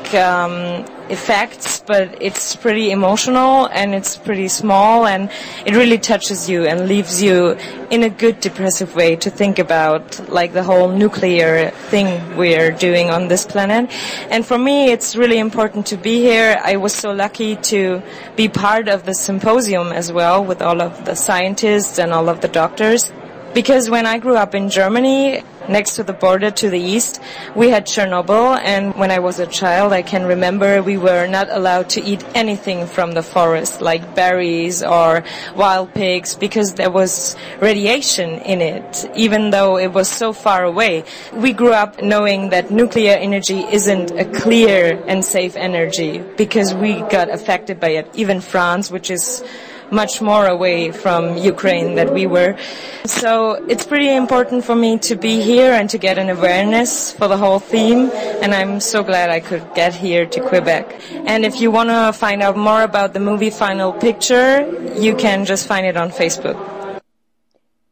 effects, but it's pretty emotional and it's pretty small, and it really touches you and leaves you in a good depressive way to think about, like the whole nuclear thing we're doing on this planet. And for me, it's really important to be here. I was so lucky to be part of the symposium as well with all of the scientists and all of the doctors. Because when I grew up in Germany, next to the border to the east, we had Chernobyl, and when I was a child, I can remember we were not allowed to eat anything from the forest, like berries or wild pigs, because there was radiation in it, even though it was so far away. We grew up knowing that nuclear energy isn't a clear and safe energy, because we got affected by it. Even France, which is much more away from Ukraine than we were. So it's pretty important for me to be here and to get an awareness for the whole theme, and I'm so glad I could get here to Quebec. And if you want to find out more about the movie Final Picture, you can just find it on Facebook.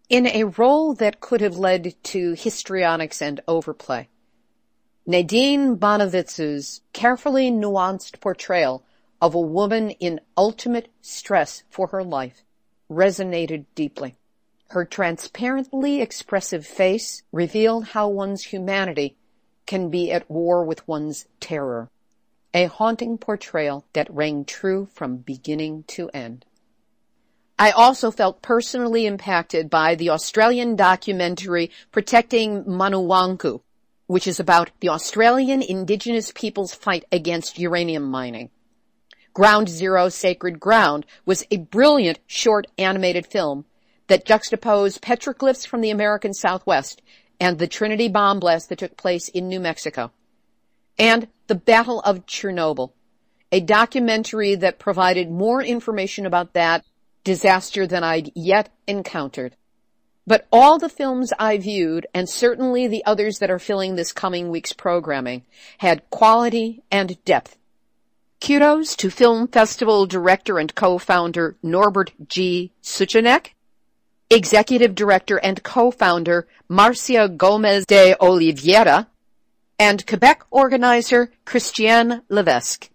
In a role that could have led to histrionics and overplay, Nadine Bonavitz's carefully nuanced portrayal of a woman in ultimate stress for her life resonated deeply. Her transparently expressive face revealed how one's humanity can be at war with one's terror. A haunting portrayal that rang true from beginning to end. I also felt personally impacted by the Australian documentary Protecting Manuwanku, which is about the Australian Indigenous people's fight against uranium mining. Ground Zero Sacred Ground was a brilliant short animated film that juxtaposed petroglyphs from the American Southwest and the Trinity bomb blast that took place in New Mexico. And The Battle of Chernobyl, a documentary that provided more information about that disaster than I'd yet encountered. But all the films I viewed, and certainly the others that are filling this coming week's programming, had quality and depth. Kudos to Film Festival director and co-founder Norbert G. Suchanek, executive director and co-founder Marcia Gomez de Oliveira, and Quebec organizer Christiane Levesque.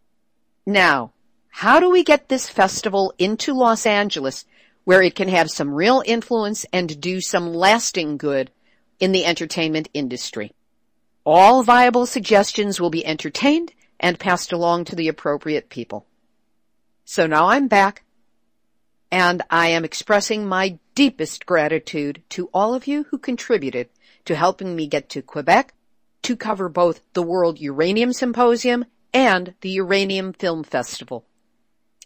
Now, how do we get this festival into Los Angeles, where it can have some real influence and do some lasting good in the entertainment industry? All viable suggestions will be entertained and passed along to the appropriate people. So now I'm back, and I am expressing my deepest gratitude to all of you who contributed to helping me get to Quebec to cover both the World Uranium Symposium and the Uranium Film Festival.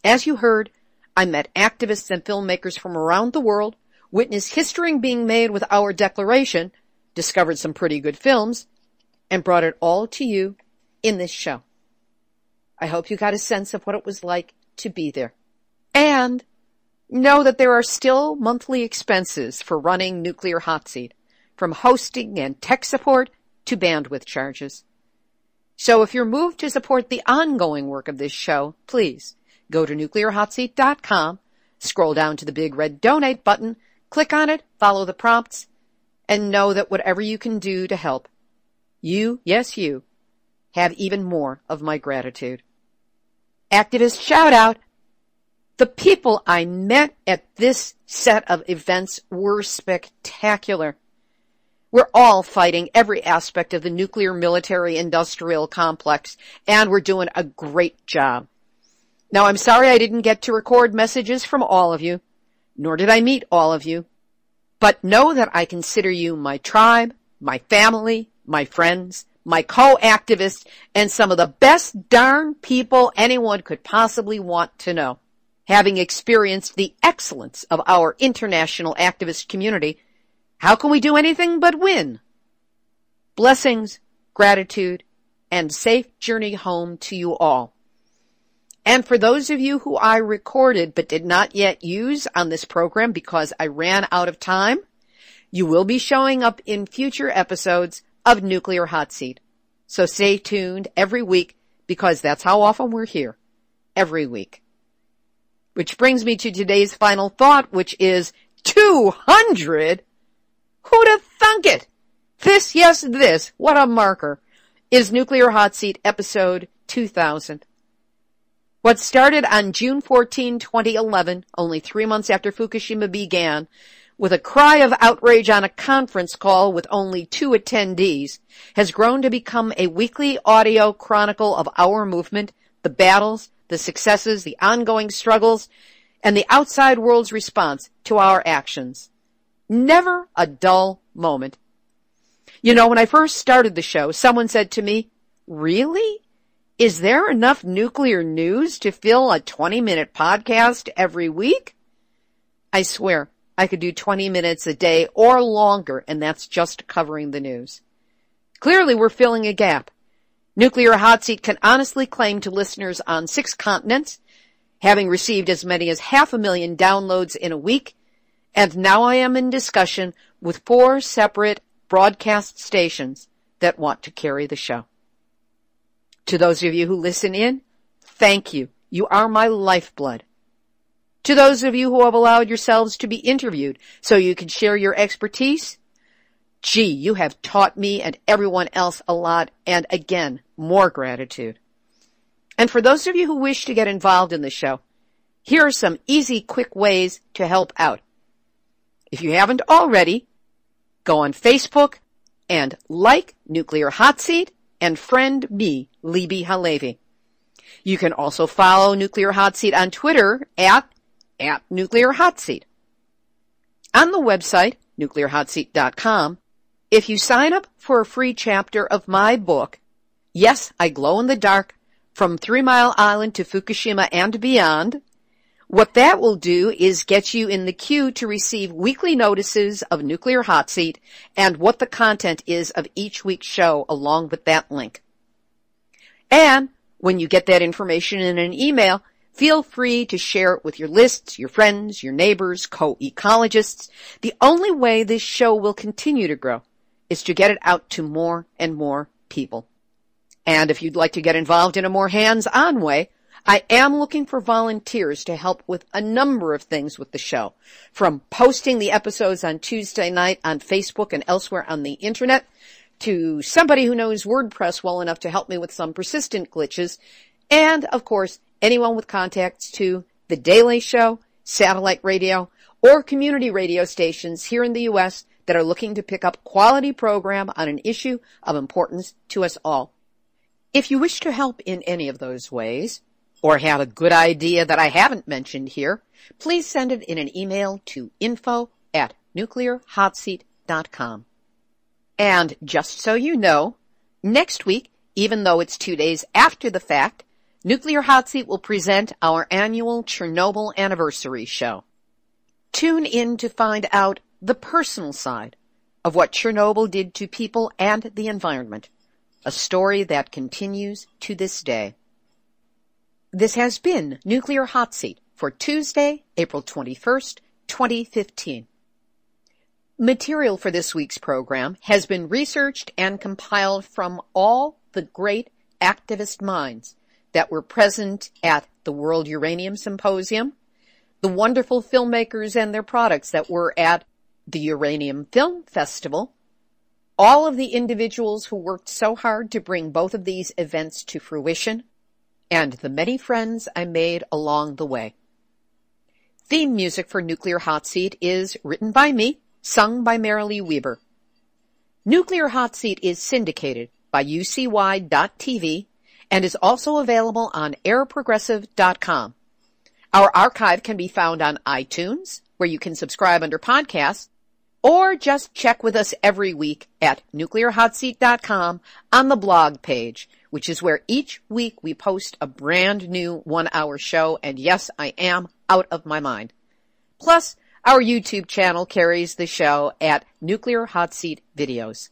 As you heard, I met activists and filmmakers from around the world, witnessed history being made with our declaration, discovered some pretty good films, and brought it all to you in this show. I hope you got a sense of what it was like to be there. And know that there are still monthly expenses for running Nuclear Hotseat, from hosting and tech support to bandwidth charges. So if you're moved to support the ongoing work of this show, please go to nuclearhotseat.com, scroll down to the big red donate button, click on it, follow the prompts, and know that whatever you can do to help, you, yes you, have even more of my gratitude. Activist shout out. The people I met at this set of events were spectacular. We're all fighting every aspect of the nuclear military industrial complex, and we're doing a great job. Now, I'm sorry I didn't get to record messages from all of you, nor did I meet all of you, but know that I consider you my tribe, my family, my friends, my co-activists, and some of the best darn people anyone could possibly want to know. Having experienced the excellence of our international activist community, how can we do anything but win? Blessings, gratitude, and safe journey home to you all. And for those of you who I recorded but did not yet use on this program because I ran out of time, you will be showing up in future episodes of Nuclear Hotseat. So stay tuned every week, because that's how often we're here. Every week. Which brings me to today's final thought, which is 200? Who'd have thunk it? This, what a marker, is Nuclear Hotseat episode 2000. What started on June 14, 2011, only 3 months after Fukushima began, with a cry of outrage on a conference call with only 2 attendees, has grown to become a weekly audio chronicle of our movement, the battles, the successes, the ongoing struggles, and the outside world's response to our actions. Never a dull moment. You know, when I first started the show, someone said to me, "Really? Is there enough nuclear news to fill a 20-minute podcast every week?" I swear, I could do 20 minutes a day or longer, and that's just covering the news. Clearly, we're filling a gap. Nuclear Hot Seat can honestly claim to listeners on 6 continents, having received as many as 500,000 downloads in a week, and now I am in discussion with 4 separate broadcast stations that want to carry the show. To those of you who listen in, thank you. You are my lifeblood. To those of you who have allowed yourselves to be interviewed so you can share your expertise, gee, you have taught me and everyone else a lot, and again, more gratitude. And for those of you who wish to get involved in the show, here are some easy, quick ways to help out. If you haven't already, go on Facebook and like Nuclear Hot Seat and friend me, Libbe HaLevy. You can also follow Nuclear Hot Seat on Twitter at Nuclear Hot Seat. On the website, nuclearhotseat.com, if you sign up for a free chapter of my book, Yes, I Glow in the Dark, From 3 Mile Island to Fukushima and Beyond, what that will do is get you in the queue to receive weekly notices of Nuclear Hot Seat and what the content is of each week's show along with that link. And when you get that information in an email, feel free to share it with your lists, your friends, your neighbors, co-ecologists. The only way this show will continue to grow is to get it out to more and more people. And if you'd like to get involved in a more hands-on way, I am looking for volunteers to help with a number of things with the show, from posting the episodes on Tuesday night on Facebook and elsewhere on the internet, to somebody who knows WordPress well enough to help me with some persistent glitches, and, of course, anyone with contacts to The Daily Show, satellite radio, or community radio stations here in the U.S. that are looking to pick up quality program on an issue of importance to us all. If you wish to help in any of those ways, or have a good idea that I haven't mentioned here, please send it in an email to info@nuclearhotseat.com. And just so you know, next week, even though it's 2 days after the fact, Nuclear Hot Seat will present our annual Chernobyl anniversary show. Tune in to find out the personal side of what Chernobyl did to people and the environment, a story that continues to this day. This has been Nuclear Hot Seat for Tuesday, April 21st, 2015. Material for this week's program has been researched and compiled from all the great activist minds that were present at the World Uranium Symposium, the wonderful filmmakers and their products that were at the Uranium Film Festival, all of the individuals who worked so hard to bring both of these events to fruition, and the many friends I made along the way. Theme music for Nuclear Hot Seat is written by me, sung by Marilee Weber. Nuclear Hot Seat is syndicated by UCY.TV and is also available on airprogressive.com. Our archive can be found on iTunes, where you can subscribe under podcasts, or just check with us every week at nuclearhotseat.com on the blog page, which is where each week we post a brand new 1-hour show, and yes, I am out of my mind. Plus, our YouTube channel carries the show at Nuclear Hot Seat Videos.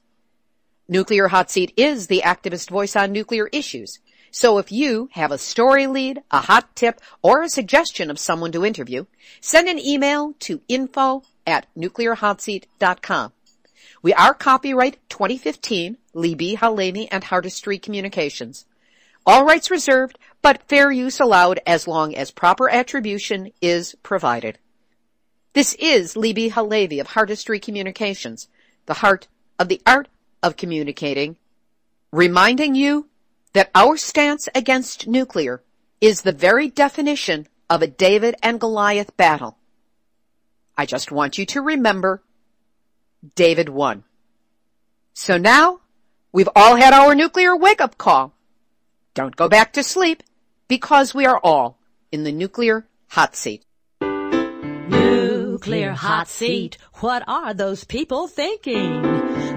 Nuclear Hot Seat is the activist voice on nuclear issues, so if you have a story lead, a hot tip, or a suggestion of someone to interview, send an email to info@nuclearhotseat.com. We are copyright 2015, Libbe, HaLevy, and Hardestry Communications. All rights reserved, but fair use allowed as long as proper attribution is provided. This is Libbe HaLevy of Hardestry Communications, the heart of the art of communicating, reminding you that our stance against nuclear is the very definition of a David and Goliath battle. I just want you to remember, David won. So now, we've all had our nuclear wake-up call. Don't go back to sleep, because we are all in the nuclear hot seat. Nuclear hot seat, what are those people thinking?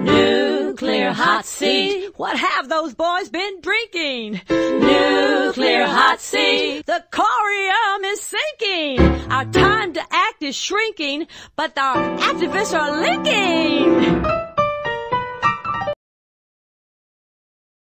Nuclear hot seat, what have those boys been drinking? Nuclear hot seat, the corium is sinking. Our time to act is shrinking, but our activists are linking.